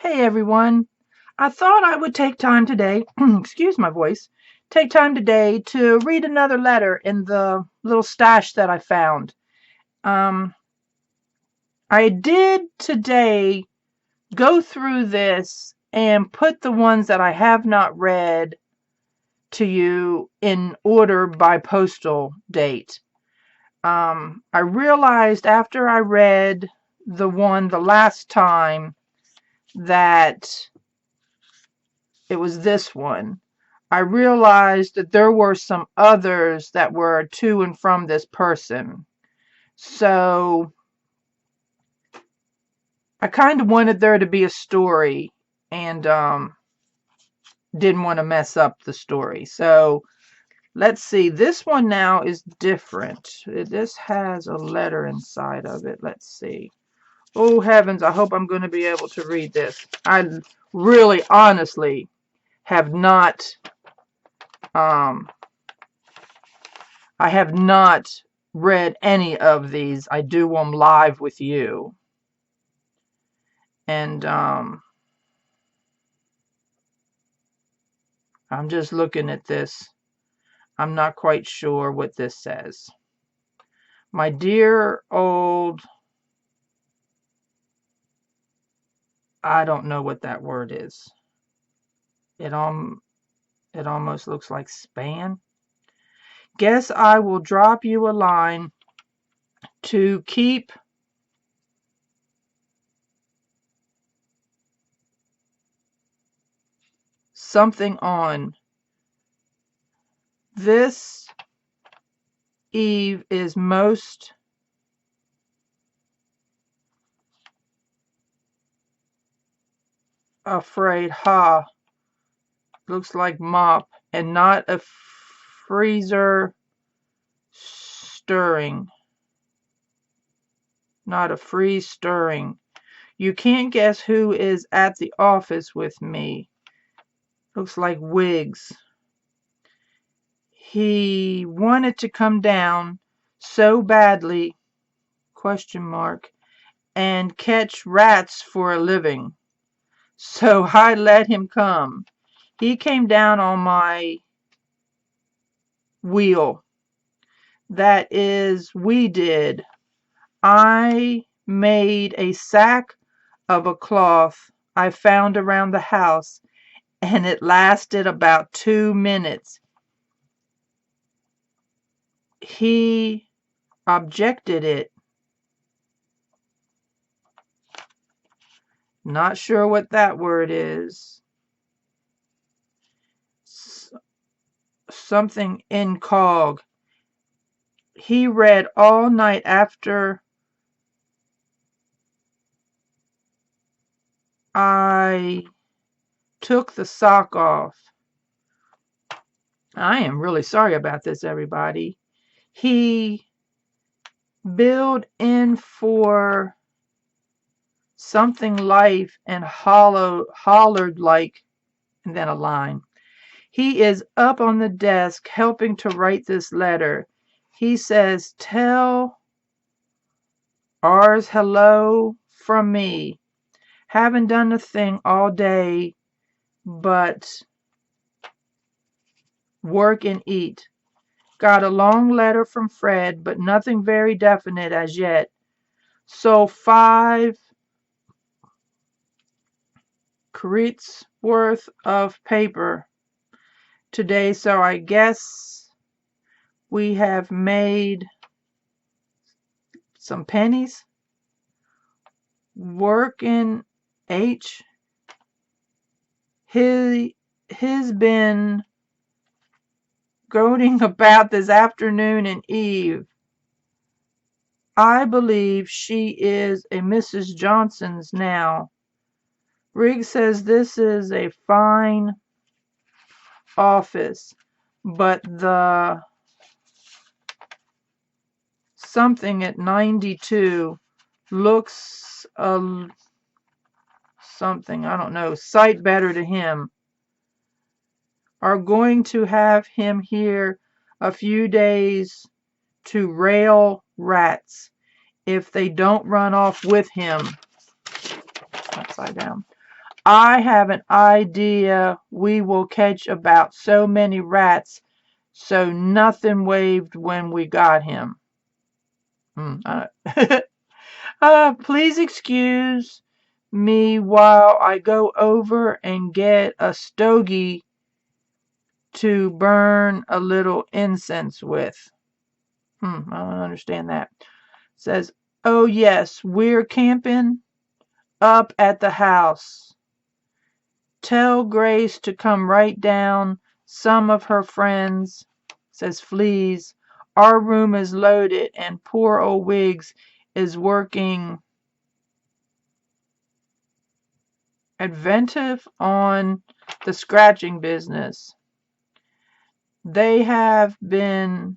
Hey everyone. I thought I would take time today, excuse my voice, take time today to read another letter in the little stash that I found. Um, I did today go through this and put the ones that I have not read to you in order by postal date. I realized after I read the last time that it was this one. I realized that there were some others that were to and from this person. So I kind of wanted there to be a story and didn't want to mess up the story. So let's see. This one now is different. This has a letter inside of it. Let's see. Oh heavens, I hope I'm going to be able to read this. I really honestly have not um I have not read any of these. I do them live with you. And I'm just looking at this. I'm not quite sure what this says. My dear old, I don't know what that word is. It almost looks like span. Guess I will drop you a line to keep something on. This Eve is most afraid. Ha. Looks like mop and not a freezer stirring. Not a freeze stirring. You can't guess who is at the office with me. Looks like Wiggs. He wanted to come down so badly, question mark, and catch rats for a living. So I let him come. He came down on my wheel. That is, we did. I made a sack of a cloth I found around the house, and it lasted about 2 minutes. He objected it. Not sure what that word is. Something incog. He read all night after I took the sock off. I am really sorry about this, everybody. He billed in for something life and hollered like, and then a line. He is up on the desk helping to write this letter. He says, tell ours hello from me. Haven't done a thing all day but work and eat. Got a long letter from Fred, but nothing very definite as yet. So 5 credits worth of paper today, so I guess we have made some pennies. Working H. He's been goading about this afternoon and Eve. I believe she is a Mrs. Johnson's now. Riggs says this is a fine office, but the something at 92 looks something, I don't know, sight better to him. Are going to have him here a few days to rail rats if they don't run off with him. Upside down. I have an idea we will catch about so many rats, so nothing waved when we got him. Please excuse me while I go over and get a stogie to burn a little incense with. I don't understand that. It says, oh yes, we're camping up at the house. Tell Grace to come right down. Some of her friends, says Fleas. Our room is loaded and poor old Wiggs is working inventive on the scratching business. They have been,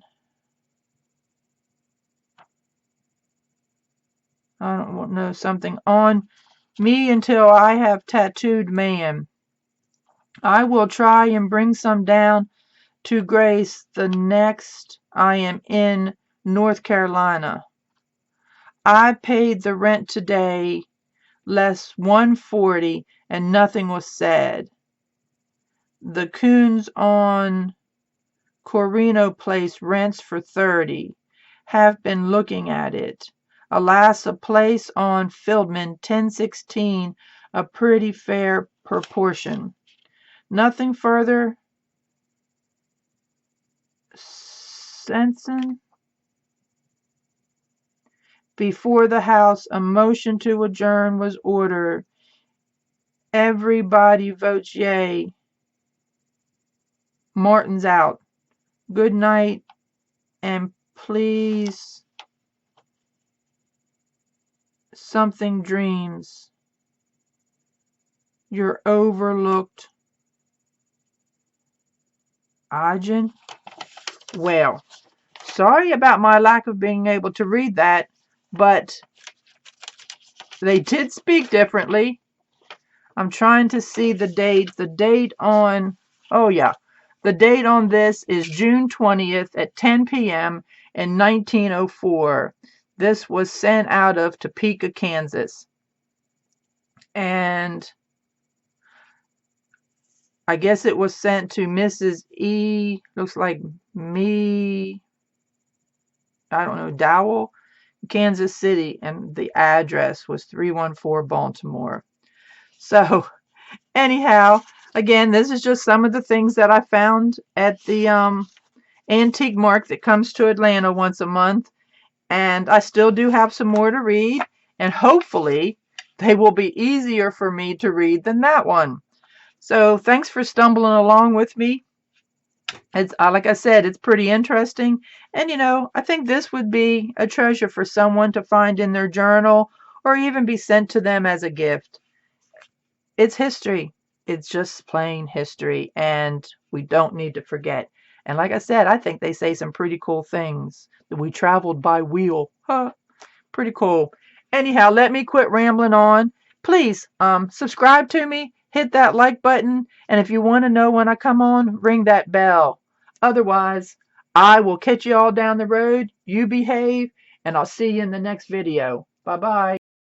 I don't know, something on me until I have tattooed man. I will try and bring some down to Grace the next I am in North Carolina. I paid the rent today, less $140, and nothing was said. The coons on Corino Place rents for $30. Have been looking at it. Alas, a place on Fieldman 1016, a pretty fair proportion. Nothing further. Sensen. Before the House, a motion to adjourn was ordered. Everybody votes yay. Martin's out. Good night, and please, something dreams. You're overlooked. Ajin. Well, sorry about my lack of being able to read that, but they did speak differently. I'm trying to see the date. The date on, oh yeah, the date on this is June 20th at 10 p.m. in 1904. This was sent out of Topeka, Kansas. And I guess it was sent to Mrs. E, looks like me, I don't know, Dowell, Kansas City, and the address was 314 Baltimore. So, anyhow, again, this is just some of the things that I found at the antique market that comes to Atlanta once a month. And I still do have some more to read, and hopefully they will be easier for me to read than that one. So thanks for stumbling along with me. It's like I said, it's pretty interesting. And I think this would be a treasure for someone to find in their journal or even be sent to them as a gift. It's history. It's just plain history, and we don't need to forget. And like I said, I think they say some pretty cool things. That we traveled by wheel. Huh. Pretty cool. Anyhow, let me quit rambling on. Please subscribe to me. Hit that like button. And if you want to know when I come on, ring that bell. Otherwise, I will catch you all down the road. You behave, and I'll see you in the next video. Bye-bye.